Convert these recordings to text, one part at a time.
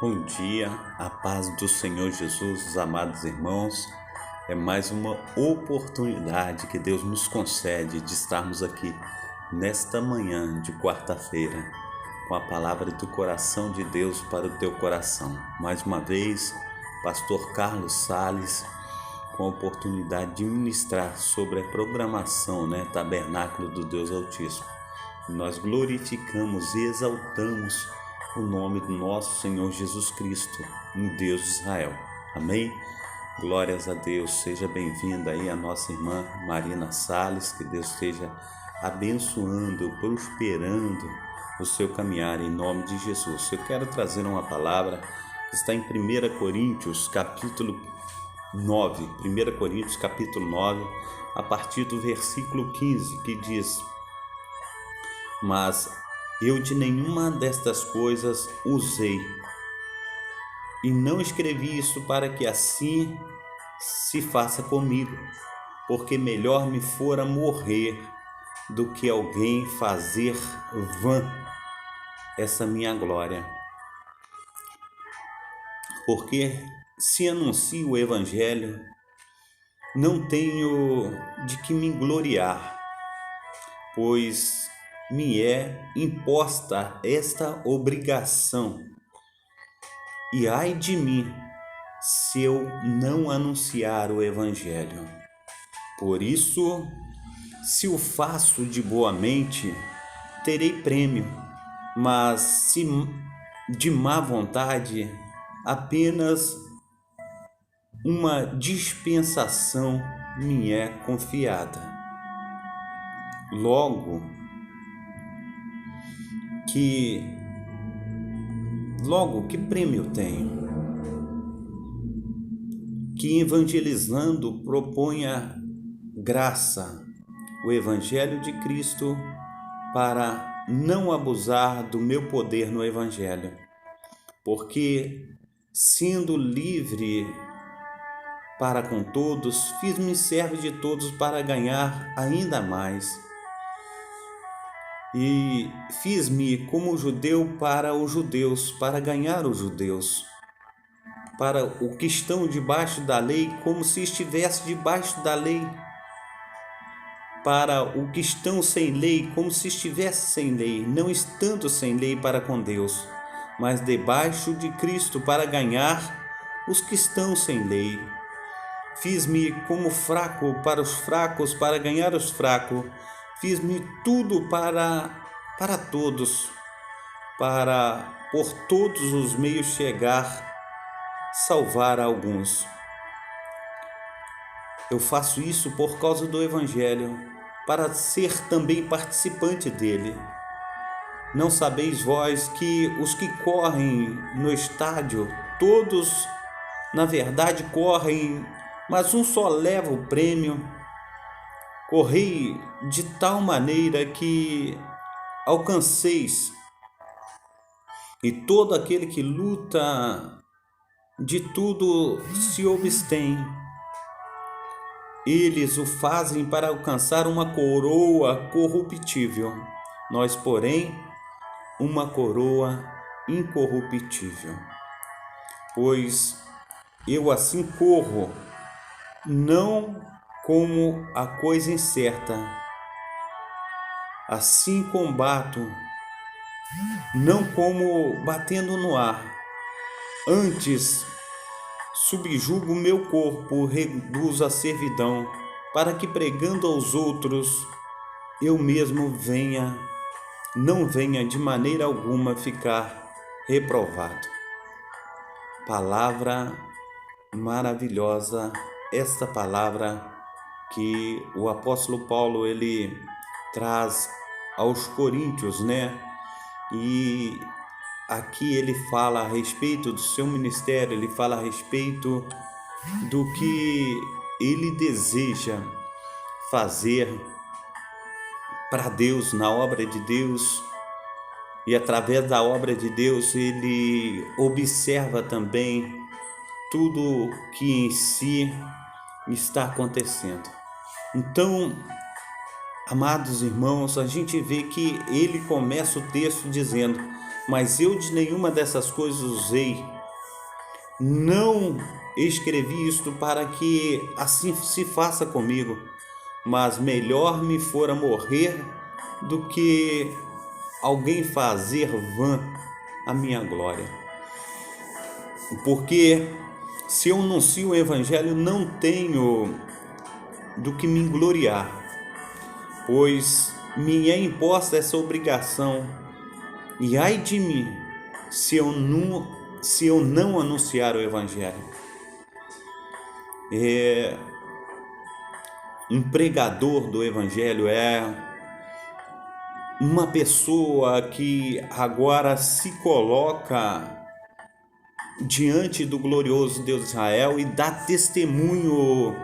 Bom dia, a paz do Senhor Jesus, os amados irmãos. É mais uma oportunidade que Deus nos concede de estarmos aqui nesta manhã de quarta-feira com a palavra do coração de Deus para o teu coração. Mais uma vez, Pastor Carlos Sales, com a oportunidade de ministrar sobre a programação, Tabernáculo do Deus Altíssimo. Nós glorificamos e exaltamos o nome do nosso Senhor Jesus Cristo, um Deus de Israel. Amém? Glórias a Deus. Seja bem-vinda aí a nossa irmã Marina Sales, que Deus esteja abençoando, prosperando o seu caminhar em nome de Jesus. Eu quero trazer uma palavra que está em 1 Coríntios, capítulo 9. 1 Coríntios, capítulo 9, a partir do versículo 15, que diz: Mas eu de nenhuma destas coisas usei, e não escrevi isso para que assim se faça comigo, porque melhor me fora morrer do que alguém fazer vã essa minha glória. Porque se anuncio o Evangelho, não tenho de que me gloriar, pois me é imposta esta obrigação. E ai de mim, se eu não anunciar o Evangelho. Por isso, se o faço de boa mente, terei prêmio, mas se de má vontade, apenas uma dispensação me é confiada. Logo que prêmio tenho? Que evangelizando proponha graça, o Evangelho de Cristo, para não abusar do meu poder no Evangelho, porque, sendo livre para com todos, fiz-me servo de todos para ganhar ainda mais. E fiz-me como judeu para os judeus, para ganhar os judeus, para o que estão debaixo da lei, como se estivesse debaixo da lei, para o que estão sem lei, como se estivesse sem lei, não estando sem lei para com Deus, mas debaixo de Cristo para ganhar os que estão sem lei. Fiz-me como fraco para os fracos, para ganhar os fracos. Fiz-me tudo para todos, para por todos os meios salvar alguns. Eu faço isso por causa do Evangelho, para ser também participante dele. Não sabeis vós que os que correm no estádio, todos na verdade correm, mas um só leva o prêmio? Correi de tal maneira que alcanceis, e todo aquele que luta de tudo se abstém. Eles o fazem para alcançar uma coroa corruptível, nós, porém, uma coroa incorruptível. Pois eu assim corro, não como a coisa incerta, assim combato, não como batendo no ar. Antes subjugo meu corpo, reduzo a servidão, para que pregando aos outros, eu mesmo não venha de maneira alguma ficar reprovado. Palavra maravilhosa, esta palavra que o apóstolo Paulo ele traz aos Coríntios, E aqui ele fala a respeito do seu ministério, ele fala a respeito do que ele deseja fazer para Deus, na obra de Deus, e através da obra de Deus ele observa também tudo que em si está acontecendo. Então, amados irmãos, a gente vê que ele começa o texto dizendo: mas eu de nenhuma dessas coisas usei. Não escrevi isto para que assim se faça comigo, mas melhor me fora morrer do que alguém fazer vã a minha glória. Porque se eu anuncio o evangelho, não tenho do que me gloriar, pois me é imposta essa obrigação. E ai de mim, se eu não anunciar o evangelho. Um pregador do evangelho é uma pessoa que agora se coloca diante do glorioso Deus de Israel e dá testemunho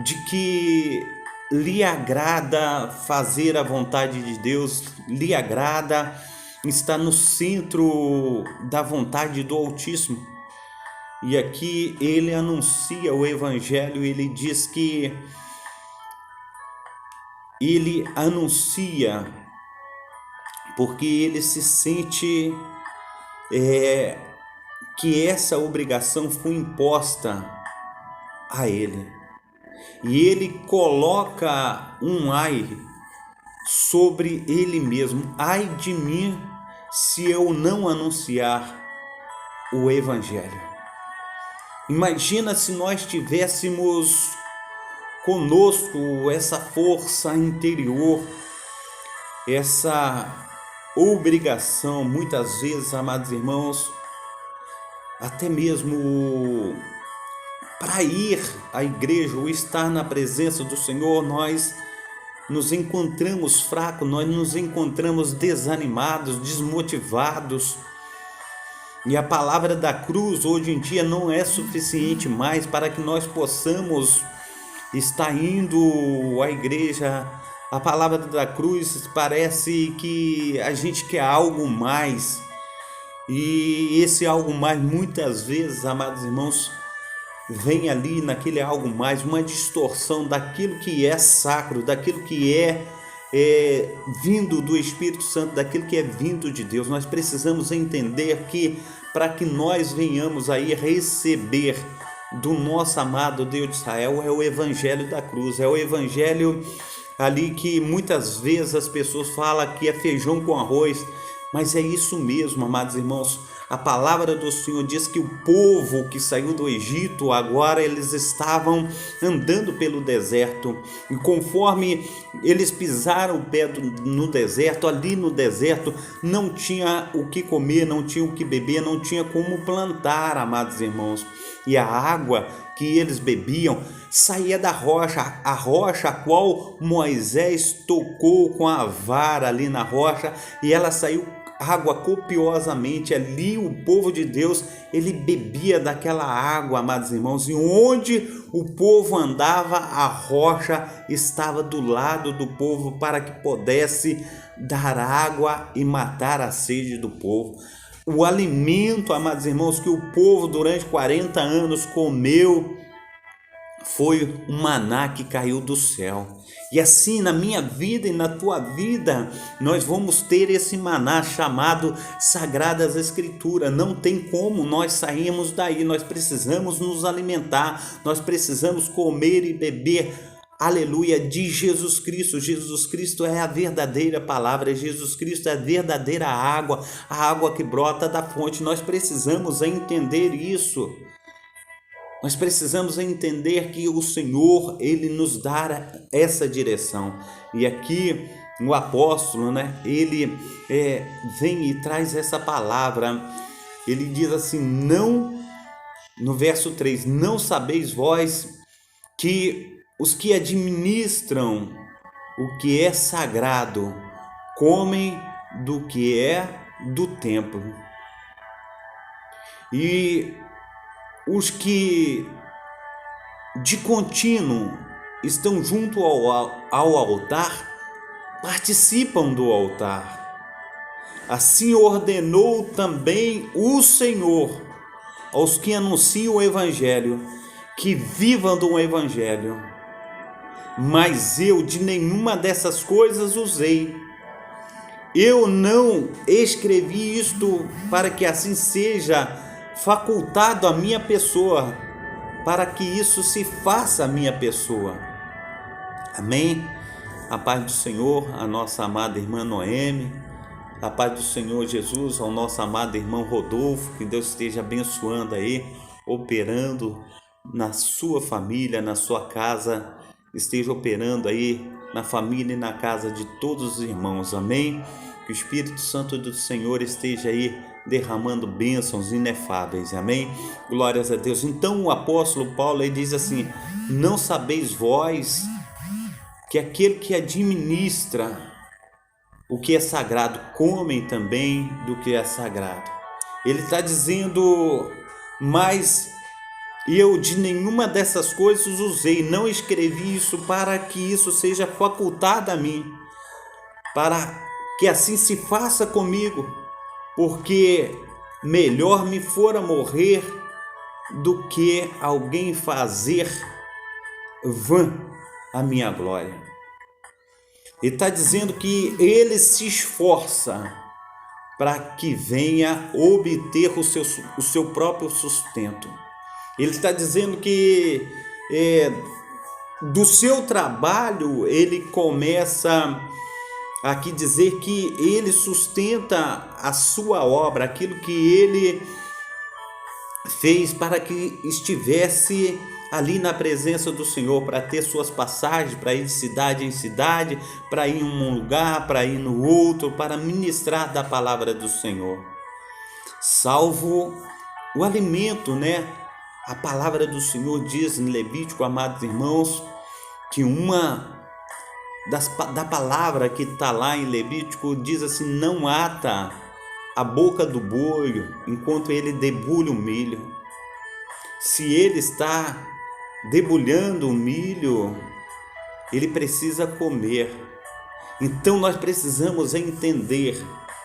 de que lhe agrada fazer a vontade de Deus, lhe agrada estar no centro da vontade do Altíssimo. E aqui ele anuncia o evangelho, ele diz que ele anuncia porque ele se sente que essa obrigação foi imposta a ele. E ele coloca um ai sobre ele mesmo. Ai de mim se eu não anunciar o evangelho. Imagina se nós tivéssemos conosco essa força interior, essa obrigação, muitas vezes, amados irmãos, até mesmo para ir à igreja ou estar na presença do Senhor, nós nos encontramos fracos, nós nos encontramos desanimados, desmotivados. E a palavra da cruz hoje em dia não é suficiente mais para que nós possamos estar indo à igreja. A palavra da cruz parece que a gente quer algo mais. E esse algo mais, muitas vezes, amados irmãos, vem ali naquele algo mais, uma distorção daquilo que é sacro, daquilo que é vindo do Espírito Santo, daquilo que é vindo de Deus. Nós precisamos entender que para que nós venhamos aí receber do nosso amado Deus de Israel é o evangelho da cruz, é o evangelho ali que muitas vezes as pessoas falam que é feijão com arroz, mas é isso mesmo, amados irmãos. A palavra do Senhor diz que o povo que saiu do Egito, agora eles estavam andando pelo deserto. E conforme eles pisaram o pé no deserto, ali no deserto não tinha o que comer, não tinha o que beber, não tinha como plantar, amados irmãos. E a água que eles bebiam saía da rocha, a rocha a qual Moisés tocou com a vara ali na rocha, e ela saiu água copiosamente. Ali o povo de Deus, ele bebia daquela água, amados irmãos, e onde o povo andava, a rocha estava do lado do povo para que pudesse dar água e matar a sede do povo. O alimento, amados irmãos, que o povo durante 40 anos comeu foi um maná que caiu do céu. E assim na minha vida e na tua vida nós vamos ter esse maná chamado Sagradas Escrituras. Não tem como nós sairmos daí, nós precisamos nos alimentar, nós precisamos comer e beber, aleluia, de Jesus Cristo. Jesus Cristo é a verdadeira palavra, Jesus Cristo é a verdadeira água, a água que brota da fonte. Nós precisamos entender isso. Nós precisamos entender que o Senhor, ele nos dá essa direção. E aqui o apóstolo, ele vem e traz essa palavra. Ele diz assim: não, no verso 3, não sabeis vós que os que administram o que é sagrado comem do que é do templo, e os que de contínuo estão junto ao altar participam do altar. Assim ordenou também o Senhor aos que anunciam o evangelho, que vivam do evangelho. Mas eu de nenhuma dessas coisas usei. Eu não escrevi isto para que assim seja facultado à minha pessoa, para que isso se faça à minha pessoa. Amém? A paz do Senhor, a nossa amada irmã Noemi, a paz do Senhor Jesus, ao nosso amado irmão Rodolfo, que Deus esteja abençoando aí, operando na sua família, na sua casa, esteja operando aí na família e na casa de todos os irmãos, amém? Que o Espírito Santo do Senhor esteja aí derramando bênçãos inefáveis, amém? Glórias a Deus. Então o apóstolo Paulo ele diz assim: não sabeis vós que aquele que administra o que é sagrado comem também do que é sagrado. Ele está dizendo, mas eu de nenhuma dessas coisas usei, não escrevi isso para que isso seja facultado a mim, para que assim se faça comigo, porque melhor me fora morrer do que alguém fazer vã a minha glória. Ele está dizendo que ele se esforça para que venha obter o seu próprio sustento. Ele está dizendo que do seu trabalho ele começa aqui dizer que ele sustenta a sua obra, aquilo que ele fez para que estivesse ali na presença do Senhor, para ter suas passagens, para ir de cidade em cidade, para ir em um lugar, para ir no outro, para ministrar da palavra do Senhor. Salvo o alimento, né? A palavra do Senhor diz em Levítico, amados irmãos, que da palavra que está lá em Levítico diz assim: não ata a boca do boi enquanto ele debulha o milho. Se ele está debulhando o milho, ele precisa comer. Então nós precisamos entender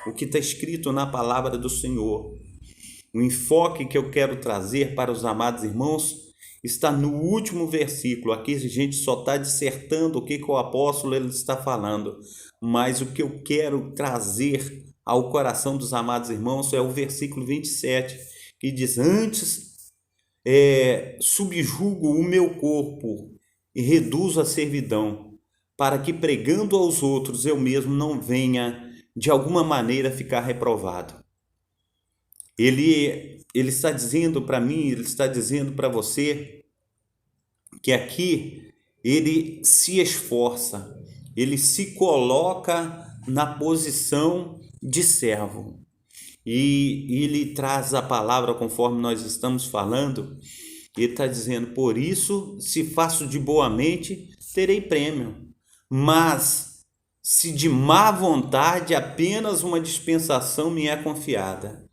o que está escrito na palavra do Senhor. O enfoque que eu quero trazer para os amados irmãos está no último versículo. Aqui a gente só está dissertando o que o apóstolo ele está falando, mas o que eu quero trazer ao coração dos amados irmãos é o versículo 27, que diz: antes subjugo o meu corpo e reduzo a servidão, para que pregando aos outros eu mesmo não venha de alguma maneira ficar reprovado. Ele está dizendo para mim, ele está dizendo para você que aqui ele se esforça, ele se coloca na posição de servo. E ele traz a palavra conforme nós estamos falando. Ele está dizendo: por isso, se faço de boa mente, terei prêmio. Mas se de má vontade, apenas uma dispensação me é confiada.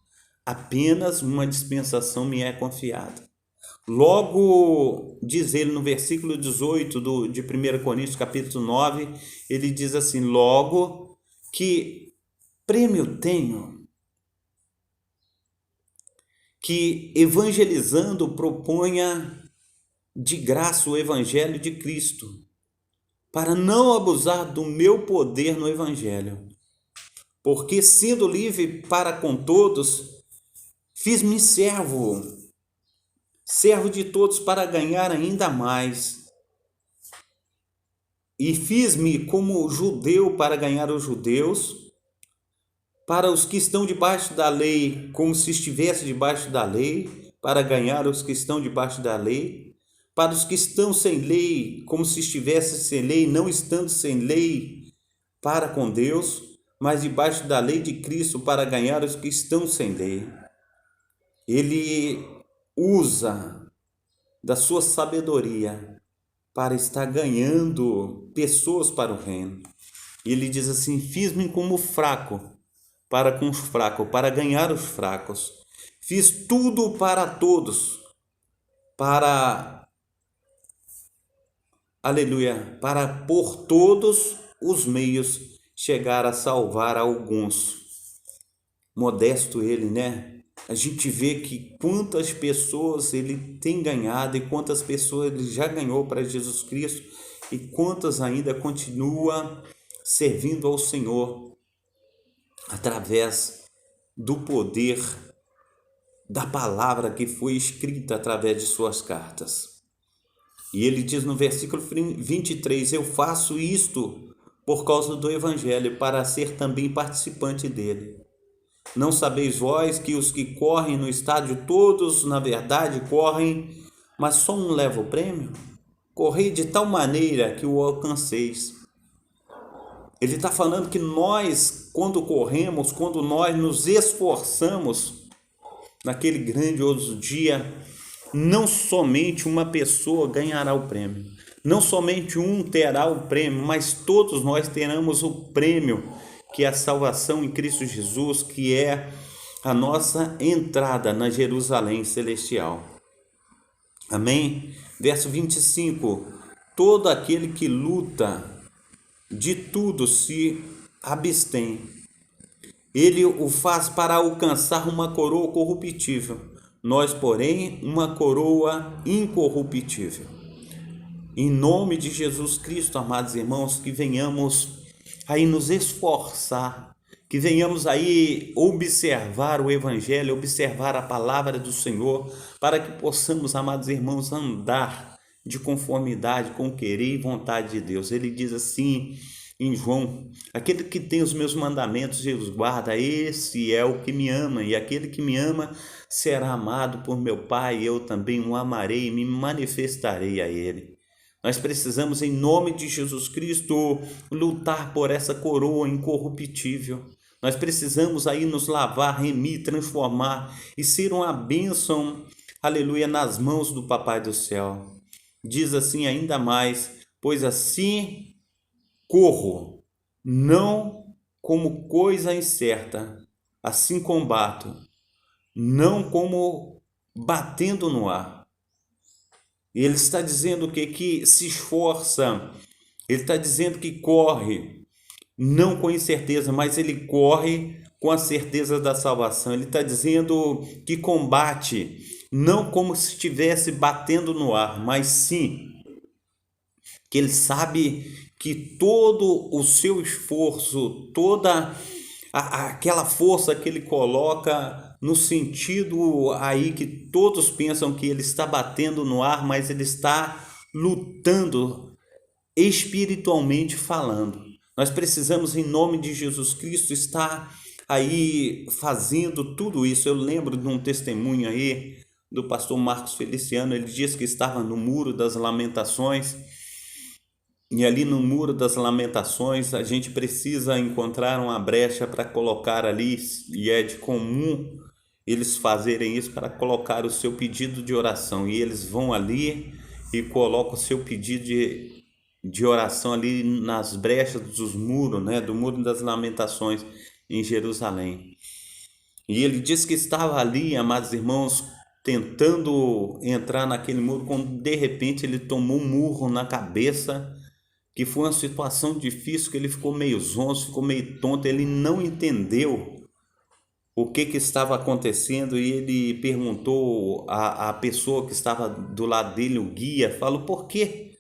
Apenas uma dispensação me é confiada. Logo, diz ele no versículo 18 de 1 Coríntios capítulo 9, ele diz assim: logo que prêmio tenho, que evangelizando proponha de graça o evangelho de Cristo, para não abusar do meu poder no evangelho. Porque sendo livre para com todos, fiz-me servo de todos para ganhar ainda mais. E fiz-me como judeu para ganhar os judeus, para os que estão debaixo da lei, como se estivesse debaixo da lei, para ganhar os que estão debaixo da lei, para os que estão sem lei, como se estivesse sem lei, não estando sem lei, para com Deus, mas debaixo da lei de Cristo, para ganhar os que estão sem lei. Ele usa da sua sabedoria para estar ganhando pessoas para o reino. Ele diz assim: fiz-me como fraco, para com os fracos, para ganhar os fracos. Fiz tudo para todos, para, aleluia, para por todos os meios chegar a salvar alguns. Modesto ele, né? A gente vê que quantas pessoas ele tem ganhado e quantas pessoas ele já ganhou para Jesus Cristo e quantas ainda continua servindo ao Senhor. através do poder da palavra que foi escrita através de suas cartas. E ele diz no versículo 23, eu faço isto por causa do Evangelho, para ser também participante dele. Não sabeis vós que os que correm no estádio, todos na verdade correm, mas só um leva o prêmio? Correi de tal maneira que o alcanceis. Ele está falando que nós, quando corremos, quando nós nos esforçamos naquele grandioso dia, não somente uma pessoa ganhará o prêmio, não somente um terá o prêmio, mas todos nós teremos o prêmio, que é a salvação em Cristo Jesus, que é a nossa entrada na Jerusalém celestial. Amém? Verso 25, todo aquele que luta de tudo se abstém. Ele o faz para alcançar uma coroa corruptível, nós, porém, uma coroa incorruptível. Em nome de Jesus Cristo, amados irmãos, que venhamos aí nos esforçar, que venhamos aí observar o Evangelho, observar a palavra do Senhor, para que possamos, amados irmãos, andar de conformidade com o querer e vontade de Deus. Ele diz assim em João, aquele que tem os meus mandamentos e os guarda, esse é o que me ama, e aquele que me ama será amado por meu Pai, eu também o amarei e me manifestarei a ele. Nós precisamos, em nome de Jesus Cristo, lutar por essa coroa incorruptível. Nós precisamos aí nos lavar, remir, transformar e ser uma bênção, aleluia, nas mãos do Papai do céu. Diz assim ainda mais, pois assim corro, não como coisa incerta, assim combato, não como batendo no ar. E ele está dizendo que se esforça, ele está dizendo que corre, não com incerteza, mas ele corre com a certeza da salvação. Ele está dizendo que combate, não como se estivesse batendo no ar, mas sim que ele sabe que todo o seu esforço, toda aquela força que ele coloca no sentido aí que todos pensam que ele está batendo no ar, mas ele está lutando espiritualmente falando. Nós precisamos, em nome de Jesus Cristo, estar aí fazendo tudo isso. Eu lembro de um testemunho aí do pastor Marcos Feliciano. Ele diz que estava no Muro das Lamentações, e ali no Muro das Lamentações a gente precisa encontrar uma brecha para colocar ali, e é de comum eles fazerem isso, para colocar o seu pedido de oração, e eles vão ali e colocam o seu pedido de oração ali nas brechas dos muros, né, do Muro das Lamentações em Jerusalém. E ele diz que estava ali, amados irmãos, tentando entrar naquele muro, quando de repente ele tomou um murro na cabeça, que foi uma situação difícil, que ele ficou meio zonzo, ficou meio tonto, ele não entendeu o que estava acontecendo, e ele perguntou à pessoa que estava do lado dele, o guia, falou, por quê?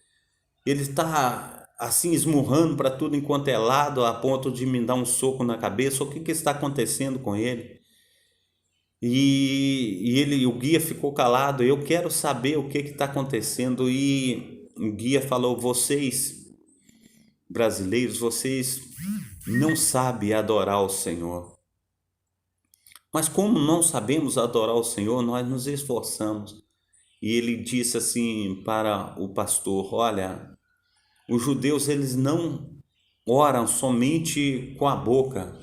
Ele está assim esmurrando para tudo enquanto é lado, a ponto de me dar um soco na cabeça, o que está acontecendo com ele? E o guia ficou calado, eu quero saber o que está acontecendo. E o guia falou, vocês brasileiros, vocês não sabem adorar o Senhor. Mas como não sabemos adorar o Senhor, nós nos esforçamos. E ele disse assim para o pastor, olha, os judeus, eles não oram somente com a boca,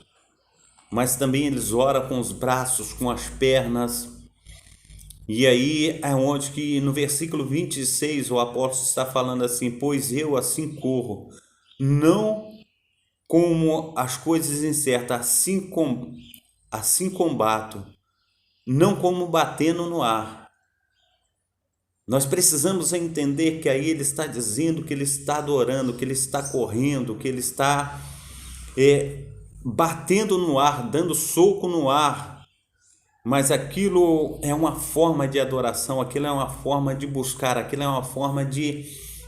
mas também eles oram com os braços, com as pernas. E aí é onde que no versículo 26 o apóstolo está falando assim, pois eu assim corro, não como as coisas incertas, assim combato, não como batendo no ar. Nós precisamos entender que aí ele está dizendo que ele está adorando, que ele está correndo, que ele está batendo no ar, dando soco no ar. Mas aquilo é uma forma de adoração, aquilo é uma forma de buscar, aquilo é uma forma de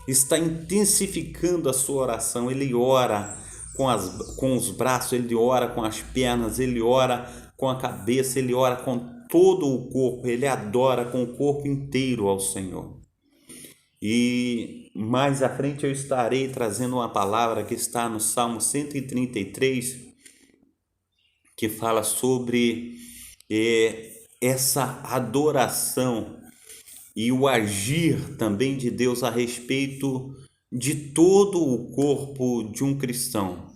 estar intensificando a sua oração. Ele ora com os braços, ele ora com as pernas, ele ora com a cabeça, ele ora com todo o corpo, ele adora com o corpo inteiro ao Senhor. E mais à frente eu estarei trazendo uma palavra que está no Salmo 133, que fala sobre essa adoração e o agir também de Deus a respeito de todo o corpo de um cristão.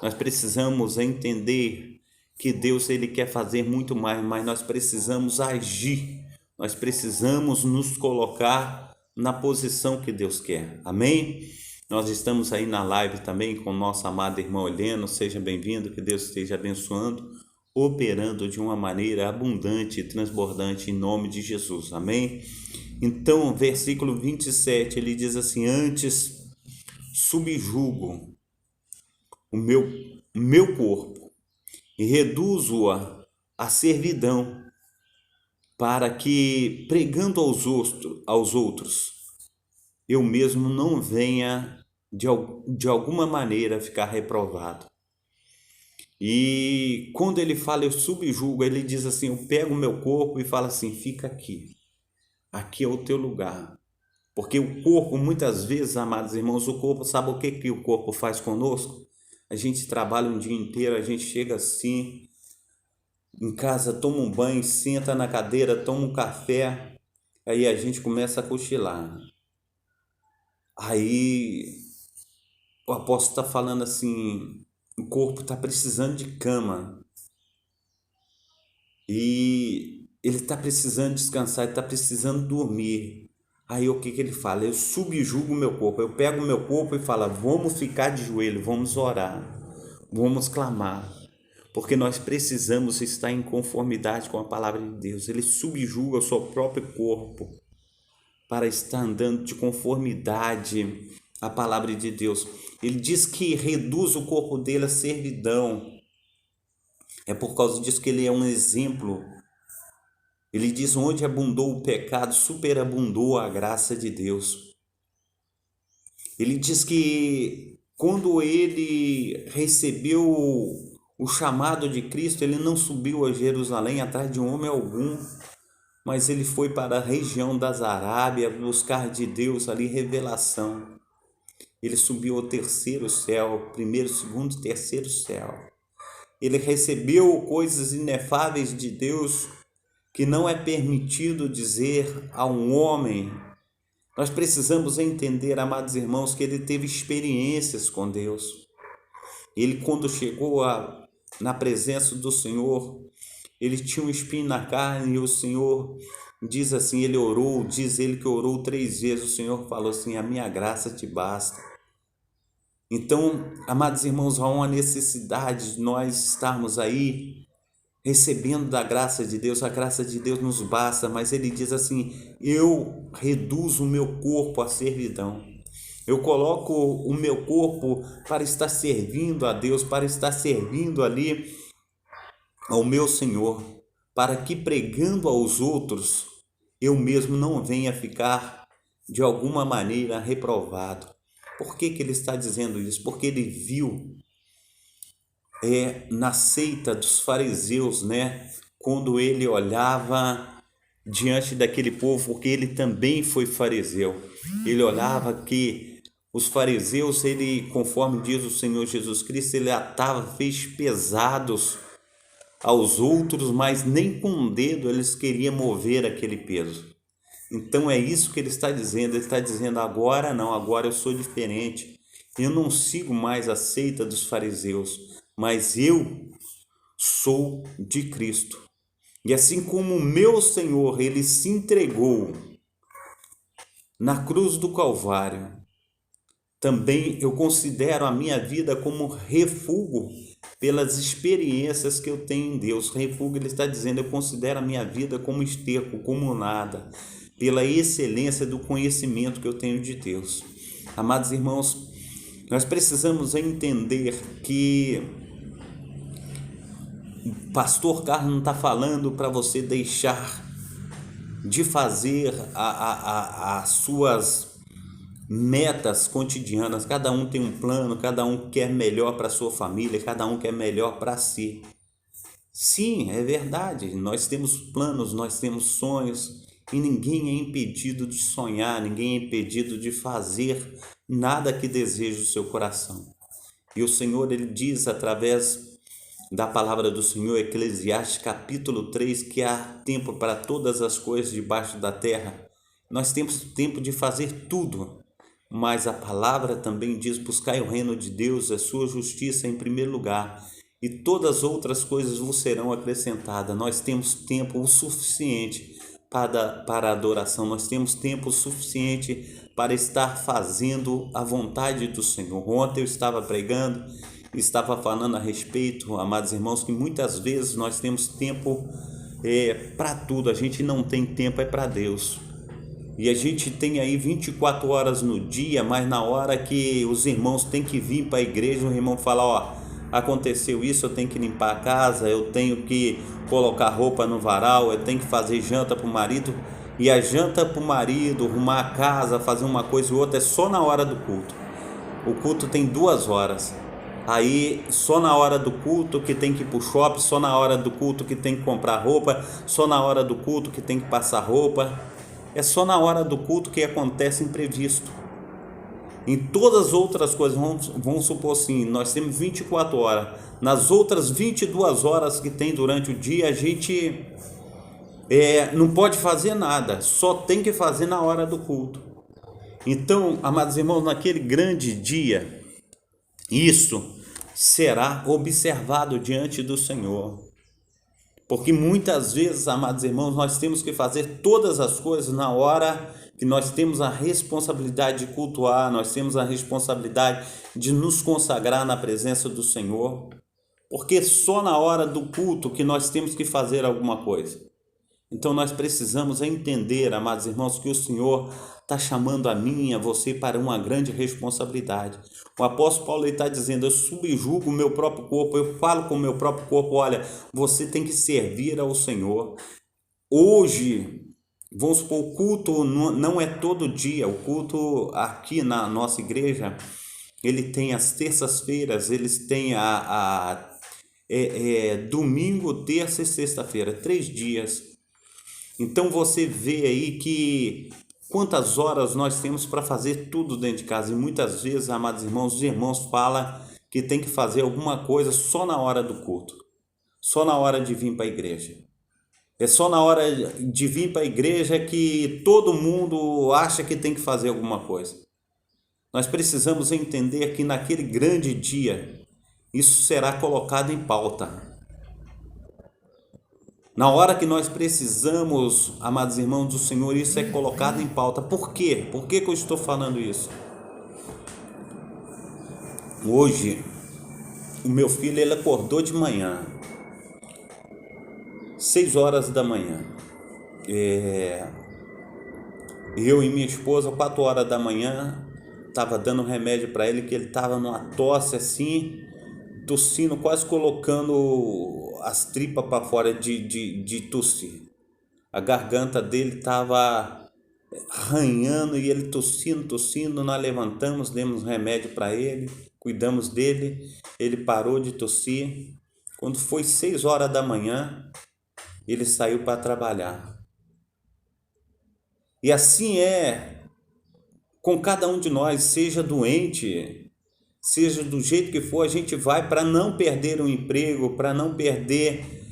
Nós precisamos entender que Deus ele quer fazer muito mais, mas nós precisamos agir, nós precisamos nos colocar na posição que Deus quer. Amém? Nós estamos aí na live também com nossa amada irmã Helena. Seja bem-vindo, que Deus esteja abençoando, operando de uma maneira abundante e transbordante em nome de Jesus. Amém? Então, versículo 27, ele diz assim: antes subjugo o meu corpo e reduzo-o à servidão, para que, pregando aos outros, eu mesmo não venha de alguma maneira ficar reprovado. E quando ele fala eu subjugo, ele diz assim: eu pego o meu corpo e falo assim, fica aqui é o teu lugar. Porque o corpo, muitas vezes, amados irmãos, o corpo, sabe o que o corpo faz conosco? A gente trabalha um dia inteiro, a gente chega assim em casa, toma um banho, senta na cadeira, toma um café, aí a gente começa a cochilar. Aí o apóstolo está falando assim, o corpo está precisando de cama, e ele está precisando descansar, ele está precisando dormir. Aí o que ele fala? Eu subjugo o meu corpo, eu pego o meu corpo e falo, vamos ficar de joelho, vamos orar, vamos clamar, porque nós precisamos estar em conformidade com a palavra de Deus. Ele subjuga o seu próprio corpo para estar andando de conformidade à palavra de Deus. Ele diz que reduz o corpo dele à servidão. É por causa disso que ele é um exemplo. Ele diz: onde abundou o pecado, superabundou a graça de Deus. Ele diz que quando ele recebeu o chamado de Cristo, ele não subiu a Jerusalém atrás de homem algum, mas ele foi para a região das Arábias buscar de Deus ali revelação. Ele subiu ao terceiro céu, primeiro, segundo, terceiro céu. Ele recebeu coisas inefáveis de Deus que não é permitido dizer a um homem. Nós precisamos entender, amados irmãos, que ele teve experiências com Deus. Ele, quando chegou na presença do Senhor, ele tinha um espinho na carne e o Senhor diz assim, ele orou, diz ele que orou 3 vezes, o Senhor falou assim, a minha graça te basta. Então, amados irmãos, há uma necessidade de nós estarmos aí recebendo da graça de Deus. A graça de Deus nos basta, mas ele diz assim, eu reduzo o meu corpo à servidão. Eu coloco o meu corpo para estar servindo a Deus, para estar servindo ali ao meu Senhor, para que pregando aos outros, eu mesmo não venha ficar de alguma maneira reprovado. Por que ele está dizendo isso? Porque ele viu na seita dos fariseus, quando ele olhava diante daquele povo, porque ele também foi fariseu, ele olhava que os fariseus, conforme diz o Senhor Jesus Cristo, ele atava fez pesados aos outros, mas nem com um dedo eles queriam mover aquele peso. Então é isso que ele está dizendo. Ele está dizendo, agora não, agora eu sou diferente. Eu não sigo mais a seita dos fariseus, mas eu sou de Cristo. E assim como o meu Senhor, ele se entregou na cruz do Calvário, também eu considero a minha vida como refúgio pelas experiências que eu tenho em Deus. Refúgio, ele está dizendo, eu considero a minha vida como esterco, como nada, pela excelência do conhecimento que eu tenho de Deus. Amados irmãos, nós precisamos entender que o pastor Carlos não está falando para você deixar de fazer as suas metas cotidianas, cada um tem um plano, cada um quer melhor para sua família, cada um quer melhor para si. Sim, é verdade, nós temos planos, nós temos sonhos e ninguém é impedido de sonhar, ninguém é impedido de fazer nada que deseje o seu coração. E o Senhor, ele diz através da palavra do Senhor, Eclesiastes capítulo 3, que há tempo para todas as coisas debaixo da terra. Nós temos tempo de fazer tudo, mas a palavra também diz: buscai o reino de Deus, a sua justiça em primeiro lugar, e todas as outras coisas vos serão acrescentadas. Nós temos tempo o suficiente para a adoração, nós temos tempo suficiente para estar fazendo a vontade do Senhor. Ontem eu estava pregando, estava falando a respeito, amados irmãos, que muitas vezes nós temos tempo para tudo, a gente não tem tempo para Deus. E a gente tem aí 24 horas no dia, mas na hora que os irmãos têm que vir para a igreja, o irmão fala: ó, aconteceu isso, eu tenho que limpar a casa, eu tenho que colocar roupa no varal, eu tenho que fazer janta para o marido. E a janta para o marido, arrumar a casa, fazer uma coisa e outra é só na hora do culto. O culto tem 2 horas. Aí só na hora do culto que tem que ir para o shopping, só na hora do culto que tem que comprar roupa, só na hora do culto que tem que passar roupa. É só na hora do culto que acontece imprevisto. Em todas as outras coisas, vamos supor assim, nós temos 24 horas. Nas outras 22 horas que tem durante o dia, a gente não pode fazer nada, só tem que fazer na hora do culto. Então, amados irmãos, naquele grande dia, isso será observado diante do Senhor. Porque muitas vezes, amados irmãos, nós temos que fazer todas as coisas na hora que nós temos a responsabilidade de cultuar, nós temos a responsabilidade de nos consagrar na presença do Senhor. Porque só na hora do culto que nós temos que fazer alguma coisa. Então nós precisamos entender, amados irmãos, que o Senhor está chamando a mim e a você para uma grande responsabilidade. O apóstolo Paulo está dizendo: eu subjugo o meu próprio corpo, eu falo com o meu próprio corpo: olha, você tem que servir ao Senhor. Hoje, vamos supor, o culto não é todo dia. O culto aqui na nossa igreja, ele tem as terças-feiras, eles têm domingo, terça e sexta-feira, 3 dias. Então você vê aí que quantas horas nós temos para fazer tudo dentro de casa. E muitas vezes, amados irmãos, os irmãos falam que tem que fazer alguma coisa só na hora do culto, só na hora de vir para a igreja. É só na hora de vir para a igreja que todo mundo acha que tem que fazer alguma coisa. Nós precisamos entender que naquele grande dia isso será colocado em pauta. Na hora que nós precisamos, amados irmãos do Senhor, isso é colocado em pauta. Por quê? Por que eu estou falando isso? Hoje, o meu filho, ele acordou de manhã, 6 horas da manhã. Eu e minha esposa, 4 horas da manhã, estava dando remédio para ele, que ele estava numa tosse assim, tossindo, quase colocando as tripas para fora de tossir. A garganta dele estava arranhando e ele tossindo. Nós levantamos, demos remédio para ele, cuidamos dele, ele parou de tossir. Quando foi 6 horas da manhã, ele saiu para trabalhar. E assim é com cada um de nós, seja doente, seja do jeito que for, a gente vai para não perder o emprego, para não perder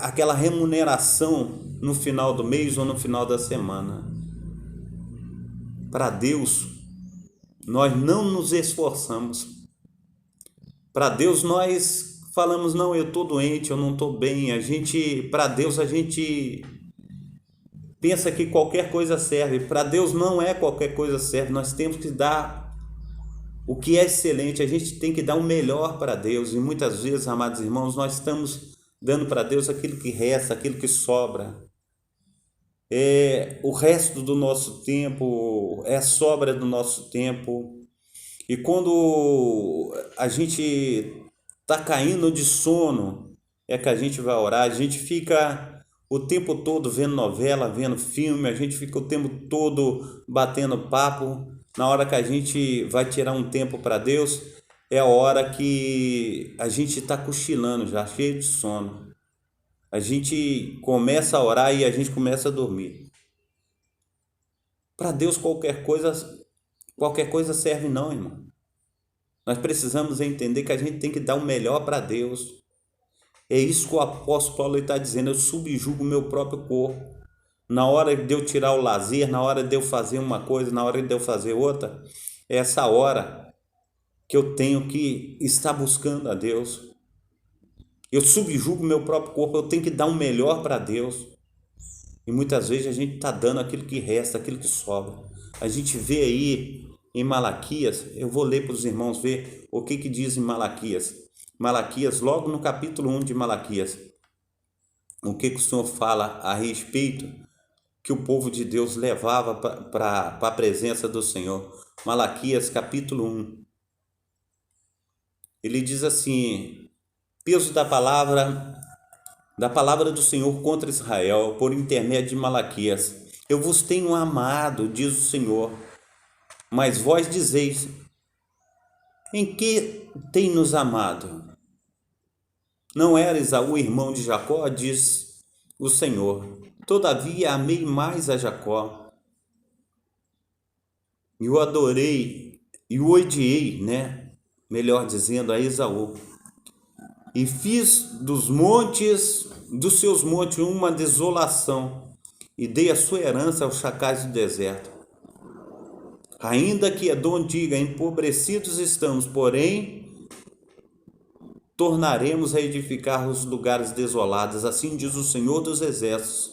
aquela remuneração no final do mês ou no final da semana. Para Deus, nós não nos esforçamos. Para Deus, nós falamos: não, eu estou doente, eu não estou bem. Para Deus, a gente pensa que qualquer coisa serve. Para Deus, não é qualquer coisa serve. Nós temos que dar o que é excelente, a gente tem que dar o melhor para Deus. E muitas vezes, amados irmãos, nós estamos dando para Deus aquilo que resta, aquilo que sobra. O resto do nosso tempo, é a sobra do nosso tempo. E quando a gente está caindo de sono, é que a gente vai orar. A gente fica o tempo todo vendo novela, vendo filme, a gente fica o tempo todo batendo papo. na hora que a gente vai tirar um tempo para Deus, é a hora que a gente está cochilando já, cheio de sono. A gente começa a orar e a gente começa a dormir. Para Deus qualquer coisa serve não, irmão. Nós precisamos entender que a gente tem que dar o melhor para Deus. É isso que o apóstolo Paulo está dizendo, eu subjugo o meu próprio corpo. Na hora de eu tirar o lazer, na hora de eu fazer uma coisa, na hora de eu fazer outra, é essa hora que eu tenho que estar buscando a Deus. Eu subjugo o meu próprio corpo, eu tenho que dar o melhor para Deus. E muitas vezes a gente está dando aquilo que resta, aquilo que sobra. A gente vê aí em Malaquias, eu vou ler para os irmãos ver o que diz em Malaquias. Malaquias, logo no capítulo 1 de Malaquias, o que o Senhor fala a respeito que o povo de Deus levava para a presença do Senhor. Malaquias capítulo 1. Ele diz assim: peso da palavra do Senhor contra Israel, por intermédio de Malaquias. Eu vos tenho amado, diz o Senhor, mas vós dizeis: em que tem nos amado? Não era Esaú irmão de Jacó, diz o Senhor. Todavia amei mais a Jacó, e o adorei, e o odiei, melhor dizendo, a Esaú. E fiz dos seus montes uma desolação, e dei a sua herança aos chacais do deserto. Ainda que Edom diga, empobrecidos estamos, porém tornaremos a edificar os lugares desolados, assim diz o Senhor dos Exércitos.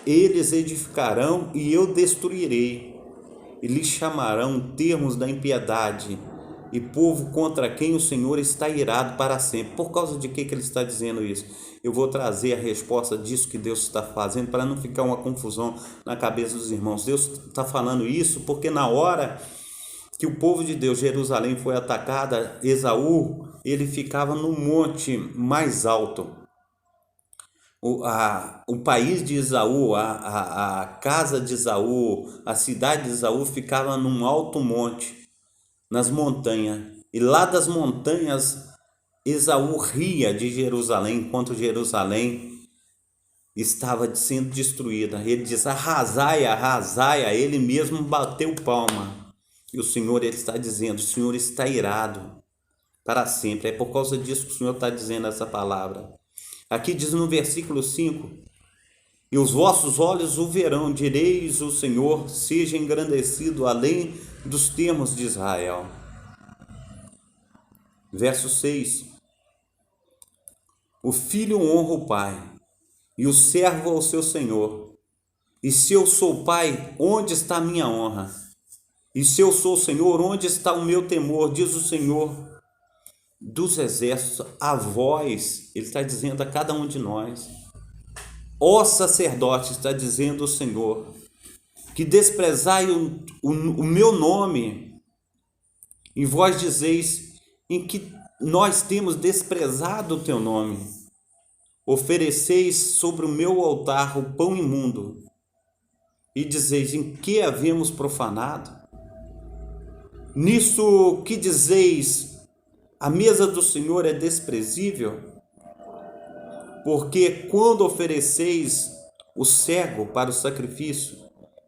Eles edificarão e eu destruirei, e lhes chamarão termos da impiedade, e povo contra quem o Senhor está irado para sempre. Por causa de que ele está dizendo isso? Eu vou trazer a resposta disso que Deus está fazendo, para não ficar uma confusão na cabeça dos irmãos. Deus está falando isso porque na hora que o povo de Deus, Jerusalém, foi atacada, Esaú, ele ficava no monte mais alto. O país de Esaú, a casa de Esaú, a cidade de Esaú ficava num alto monte, nas montanhas. E lá das montanhas, Esaú ria de Jerusalém, enquanto Jerusalém estava sendo destruída. Ele diz: arrasai, arrasai, ele mesmo bateu palma. E o Senhor, ele está dizendo, o Senhor está irado para sempre. É por causa disso que o Senhor está dizendo essa palavra. Aqui diz no versículo 5: e os vossos olhos o verão, direis o Senhor, seja engrandecido além dos termos de Israel. Verso 6: o filho honra o pai, e o servo ao seu senhor. E se eu sou pai, onde está a minha honra? E se eu sou Senhor, onde está o meu temor? Diz o Senhor dos Exércitos, a vós, ele está dizendo a cada um de nós, ó sacerdote, está dizendo o Senhor, que desprezai o meu nome, e vós dizeis em que nós temos desprezado o teu nome. Ofereceis sobre o meu altar o pão imundo, e dizeis: em que havemos profanado? Nisso que dizeis, a mesa do Senhor é desprezível, porque quando ofereceis o cego para o sacrifício,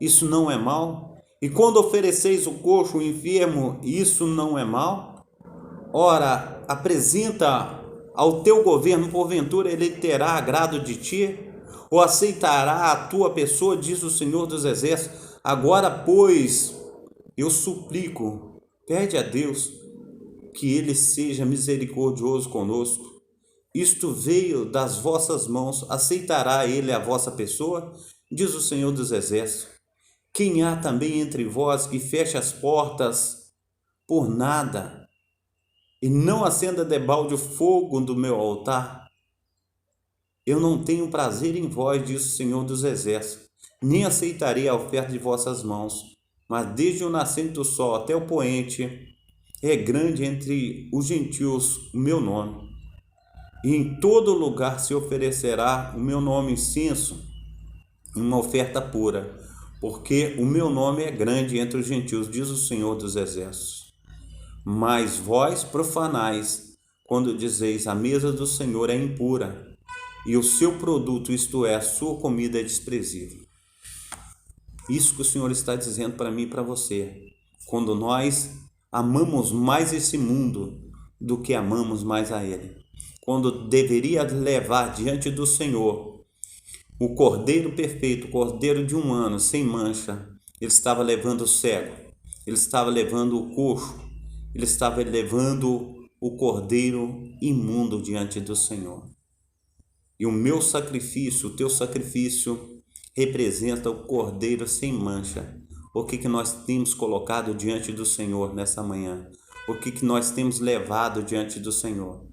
isso não é mal? E quando ofereceis o coxo, o enfermo, isso não é mal? Ora, apresenta ao teu governo, porventura ele terá agrado de ti? Ou aceitará a tua pessoa, diz o Senhor dos Exércitos? Agora, pois, eu suplico, pede a Deus que ele seja misericordioso conosco. Isto veio das vossas mãos, aceitará ele a vossa pessoa? Diz o Senhor dos Exércitos. Quem há também entre vós que feche as portas por nada, e não acenda debalde o fogo do meu altar? Eu não tenho prazer em vós, diz o Senhor dos Exércitos, nem aceitarei a oferta de vossas mãos, mas desde o nascente do sol até o poente, é grande entre os gentios o meu nome, e em todo lugar se oferecerá o meu nome incenso, uma oferta pura. porque o meu nome é grande entre os gentios, diz o Senhor dos Exércitos. Mas vós profanais, quando dizeis a mesa do Senhor é impura, e o seu produto, isto é, a sua comida é desprezível. Isso que o Senhor está dizendo para mim e para você. Quando nós amamos mais esse mundo do que amamos mais a Ele. Quando deveria levar diante do Senhor o cordeiro perfeito, o cordeiro de 1 ano, sem mancha, ele estava levando o cego, ele estava levando o coxo, ele estava levando o cordeiro imundo diante do Senhor. E o meu sacrifício, o teu sacrifício, representa o cordeiro sem mancha. O que nós temos colocado diante do Senhor nessa manhã? O que nós temos levado diante do Senhor?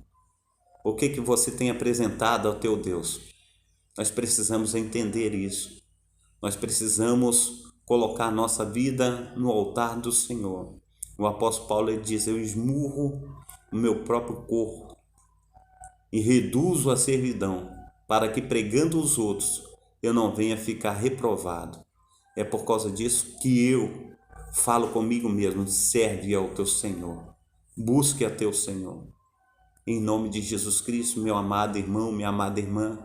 O que você tem apresentado ao teu Deus? Nós precisamos entender isso. Nós precisamos colocar nossa vida no altar do Senhor. O apóstolo Paulo ele diz: eu esmurro o meu próprio corpo e reduzo a servidão, para que pregando os outros eu não venha ficar reprovado. É por causa disso que eu falo comigo mesmo: serve ao teu Senhor, busque a teu Senhor. Em nome de Jesus Cristo, meu amado irmão, minha amada irmã,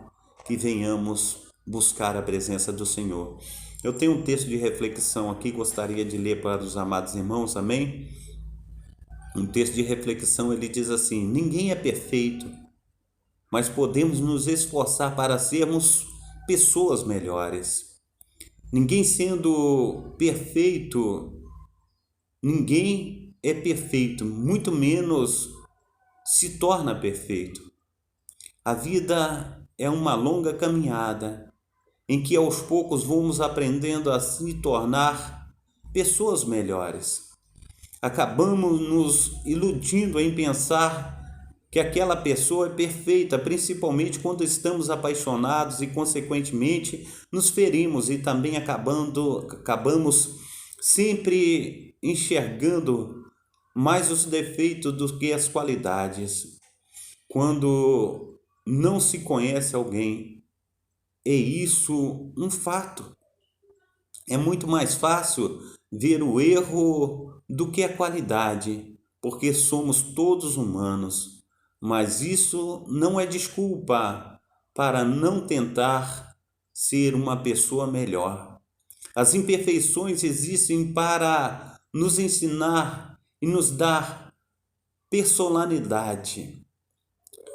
que venhamos buscar a presença do Senhor. Eu tenho um texto de reflexão aqui, gostaria de ler para os amados irmãos, amém? Um texto de reflexão, ele diz assim: ninguém é perfeito, mas podemos nos esforçar para sermos pessoas melhores. Ninguém sendo perfeito, ninguém é perfeito, muito menos se torna perfeito. A vida é uma longa caminhada em que aos poucos vamos aprendendo a se tornar pessoas melhores. Acabamos nos iludindo em pensar que aquela pessoa é perfeita, principalmente quando estamos apaixonados e, consequentemente, nos ferimos e também acabamos sempre enxergando mais os defeitos do que as qualidades. Quando não se conhece alguém, é isso um fato. É muito mais fácil ver o erro do que a qualidade, porque somos todos humanos. Mas isso não é desculpa para não tentar ser uma pessoa melhor. As imperfeições existem para nos ensinar e nos dar personalidade.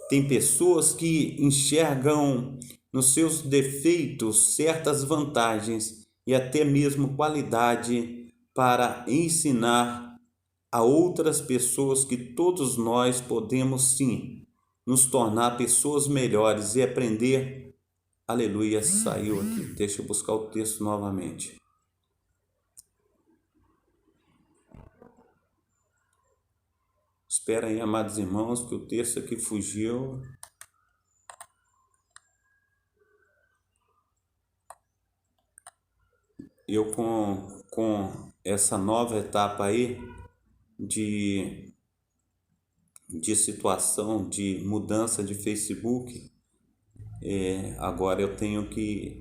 Tem pessoas que enxergam nos seus defeitos certas vantagens e até mesmo qualidade para ensinar a outras pessoas que todos nós podemos sim nos tornar pessoas melhores e aprender. Aleluia, saiu aqui. Deixa eu buscar o texto novamente. Espera aí, amados irmãos, que o texto aqui fugiu. Eu com essa nova etapa aí de situação, de mudança de Facebook, agora eu tenho que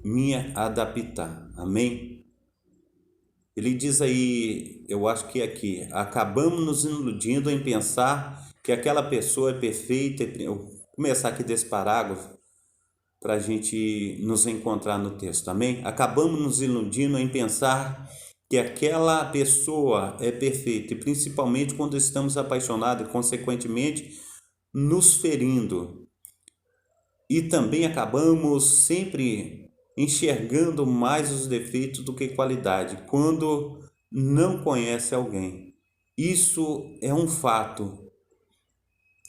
me adaptar, amém? Ele diz aí, eu acho que é aqui: acabamos nos iludindo em pensar que aquela pessoa é perfeita. Eu vou começar aqui desse parágrafo para a gente nos encontrar no texto, amém? Acabamos nos iludindo em pensar que aquela pessoa é perfeita, e principalmente quando estamos apaixonados e, consequentemente, nos ferindo. E também acabamos sempre enxergando mais os defeitos do que qualidade, quando não conhece alguém. Isso é um fato.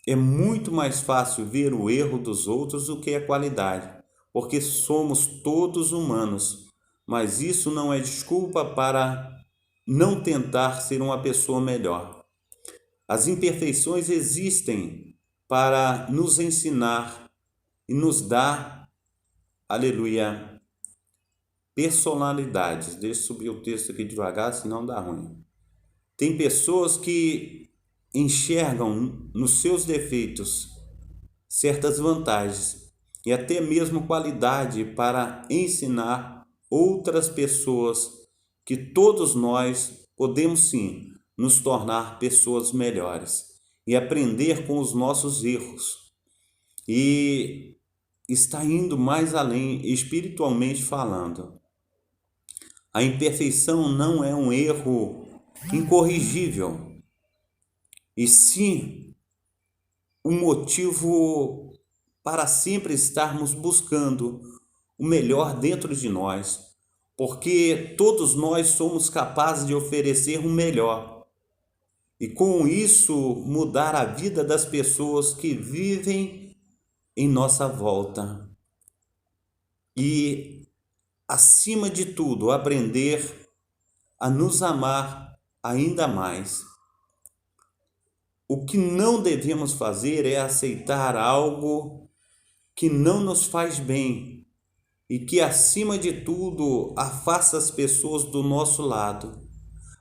É muito mais fácil ver o erro dos outros do que a qualidade, porque somos todos humanos, mas isso não é desculpa para não tentar ser uma pessoa melhor. As imperfeições existem para nos ensinar e nos dar, aleluia, personalidades. Deixa eu subir o texto aqui devagar, senão dá ruim. Tem pessoas que enxergam nos seus defeitos certas vantagens e até mesmo qualidade para ensinar outras pessoas, que todos nós podemos sim nos tornar pessoas melhores e aprender com os nossos erros e está indo mais além espiritualmente falando. A imperfeição não é um erro incorrigível, e sim um motivo para sempre estarmos buscando o melhor dentro de nós, porque todos nós somos capazes de oferecer o melhor e com isso mudar a vida das pessoas que vivem em nossa volta. E acima de tudo, aprender a nos amar ainda mais. O que não devemos fazer é aceitar algo que não nos faz bem e que, acima de tudo, afasta as pessoas do nosso lado,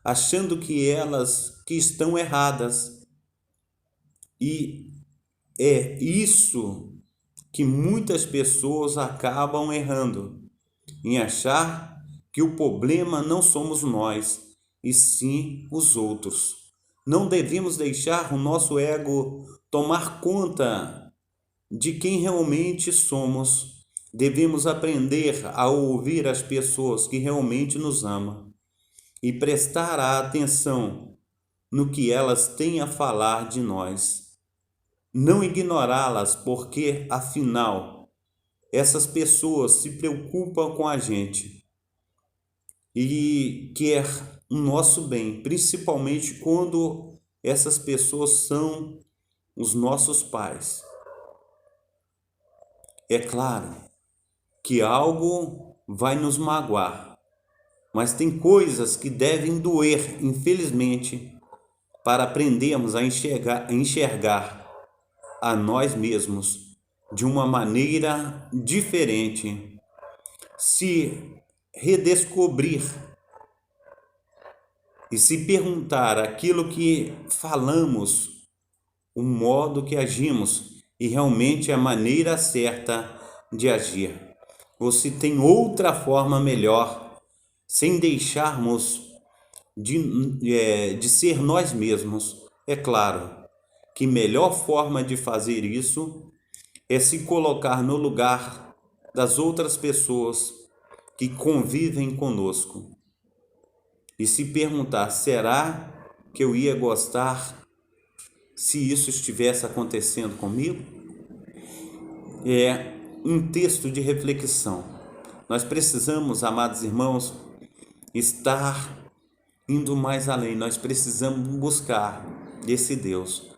achando que elas que estão erradas. E é isso que muitas pessoas acabam errando, em achar que o problema não somos nós, e sim os outros. Não devemos deixar o nosso ego tomar conta de quem realmente somos. Devemos aprender a ouvir as pessoas que realmente nos amam e prestar atenção no que elas têm a falar de nós. Não ignorá-las, porque, afinal, essas pessoas se preocupam com a gente e quer o nosso bem, principalmente quando essas pessoas são os nossos pais. É claro que algo vai nos magoar, mas tem coisas que devem doer, infelizmente, para aprendermos a enxergar a nós mesmos de uma maneira diferente, se redescobrir e se perguntar aquilo que falamos, o modo que agimos e realmente a maneira certa de agir. Ou se tem outra forma melhor, sem deixarmos de ser nós mesmos. É claro que melhor forma de fazer isso é se colocar no lugar das outras pessoas que convivem conosco e se perguntar: será que eu ia gostar se isso estivesse acontecendo comigo? É um texto de reflexão. Nós precisamos, amados irmãos, estar indo mais além. Nós precisamos buscar esse Deus.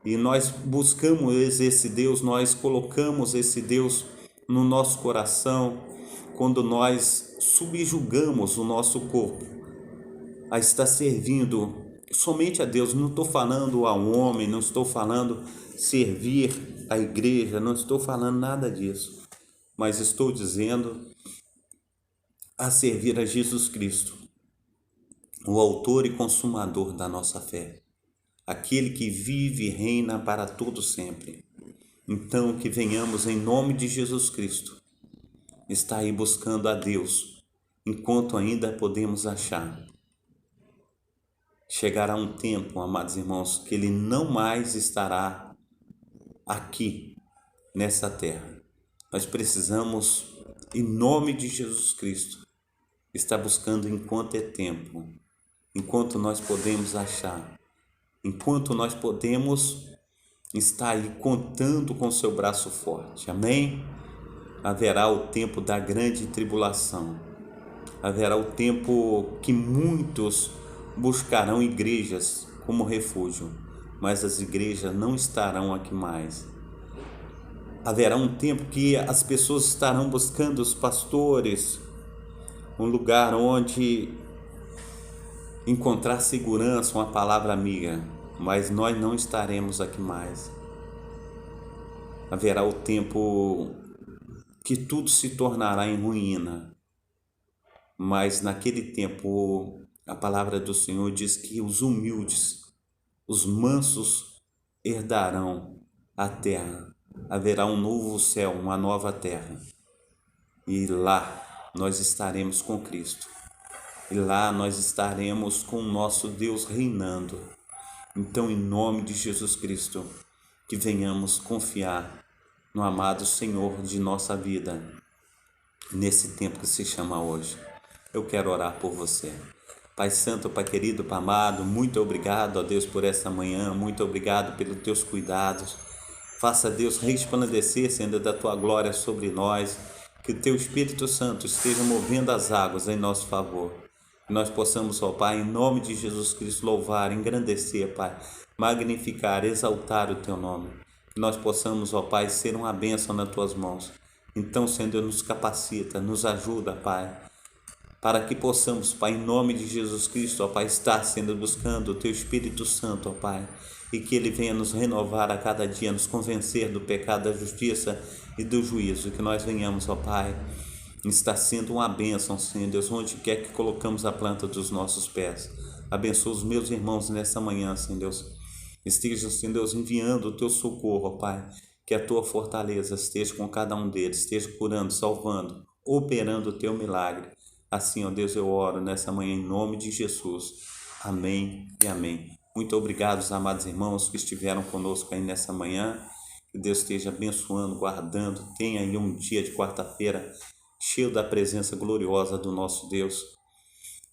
E nós buscamos esse Deus, nós colocamos esse Deus no nosso coração quando nós subjugamos o nosso corpo a estar servindo somente a Deus. Não estou falando a um homem, não estou falando servir a igreja, não estou falando nada disso, mas estou dizendo a servir a Jesus Cristo, o autor e consumador da nossa fé, aquele que vive e reina para todo sempre. Então, que venhamos em nome de Jesus Cristo, estar aí buscando a Deus, enquanto ainda podemos achar. Chegará um tempo, amados irmãos, que Ele não mais estará aqui, nessa terra. Nós precisamos, em nome de Jesus Cristo, estar buscando enquanto é tempo, enquanto nós podemos achar, enquanto nós podemos estar aí contando com seu braço forte. Amém? Haverá o tempo da grande tribulação. Haverá o tempo que muitos buscarão igrejas como refúgio, mas as igrejas não estarão aqui mais. Haverá um tempo que as pessoas estarão buscando os pastores, um lugar onde encontrar segurança, uma palavra amiga, mas nós não estaremos aqui mais. Haverá o tempo que tudo se tornará em ruína, mas naquele tempo a palavra do Senhor diz que os humildes, os mansos herdarão a terra. Haverá um novo céu, uma nova terra, e lá nós estaremos com Cristo. E lá nós estaremos com o nosso Deus reinando. Então, em nome de Jesus Cristo, que venhamos confiar no amado Senhor de nossa vida, nesse tempo que se chama hoje. Eu quero orar por você. Pai Santo, Pai querido, Pai amado, muito obrigado, ó Deus, por esta manhã, muito obrigado pelos teus cuidados. Faça, Deus, resplandecer, Senhor, da tua glória sobre nós, que o teu Espírito Santo esteja movendo as águas em nosso favor. Que nós possamos, ó Pai, em nome de Jesus Cristo, louvar, engrandecer, Pai, magnificar, exaltar o teu nome. Que nós possamos, ó Pai, ser uma bênção nas tuas mãos. Então, Senhor, nos capacita, nos ajuda, Pai, para que possamos, Pai, em nome de Jesus Cristo, ó Pai, estar sendo buscando o Teu Espírito Santo, ó Pai, e que Ele venha nos renovar a cada dia, nos convencer do pecado, da justiça e do juízo, que nós venhamos, ó Pai, estar sendo uma bênção, Senhor Deus, onde quer que colocamos a planta dos nossos pés. Abençoa os meus irmãos nessa manhã, Senhor Deus. Esteja, Senhor Deus, enviando o Teu socorro, ó Pai, que a Tua fortaleza esteja com cada um deles, esteja curando, salvando, operando o Teu milagre. Assim, ó Deus, eu oro nessa manhã em nome de Jesus. Amém e amém. Muito obrigado, amados irmãos que estiveram conosco aí nessa manhã. Que Deus esteja abençoando, guardando. Tenha aí um dia de quarta-feira cheio da presença gloriosa do nosso Deus.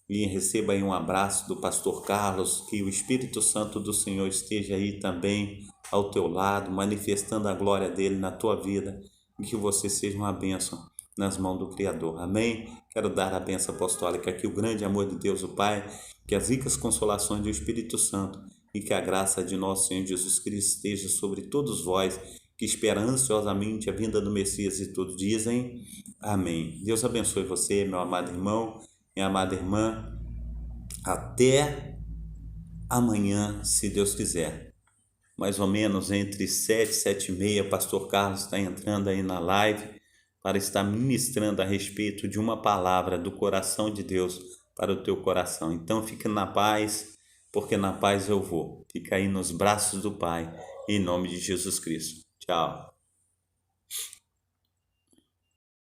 E receba aí um abraço do pastor Carlos. Que o Espírito Santo do Senhor esteja aí também ao teu lado, manifestando a glória dele na tua vida. E que você seja uma bênção nas mãos do Criador. Amém? Quero dar a bênção apostólica, que o grande amor de Deus, o Pai, que as ricas consolações do Espírito Santo e que a graça de nosso Senhor Jesus Cristo esteja sobre todos vós, que espera ansiosamente a vinda do Messias e todos dizem amém. Deus abençoe você, meu amado irmão, minha amada irmã. Até amanhã, se Deus quiser. Mais ou menos entre 7 e 7h30, o pastor Carlos está entrando aí na live para estar ministrando a respeito de uma palavra do coração de Deus para o teu coração. Então fique na paz, porque na paz eu vou. Fica aí nos braços do Pai, em nome de Jesus Cristo. Tchau.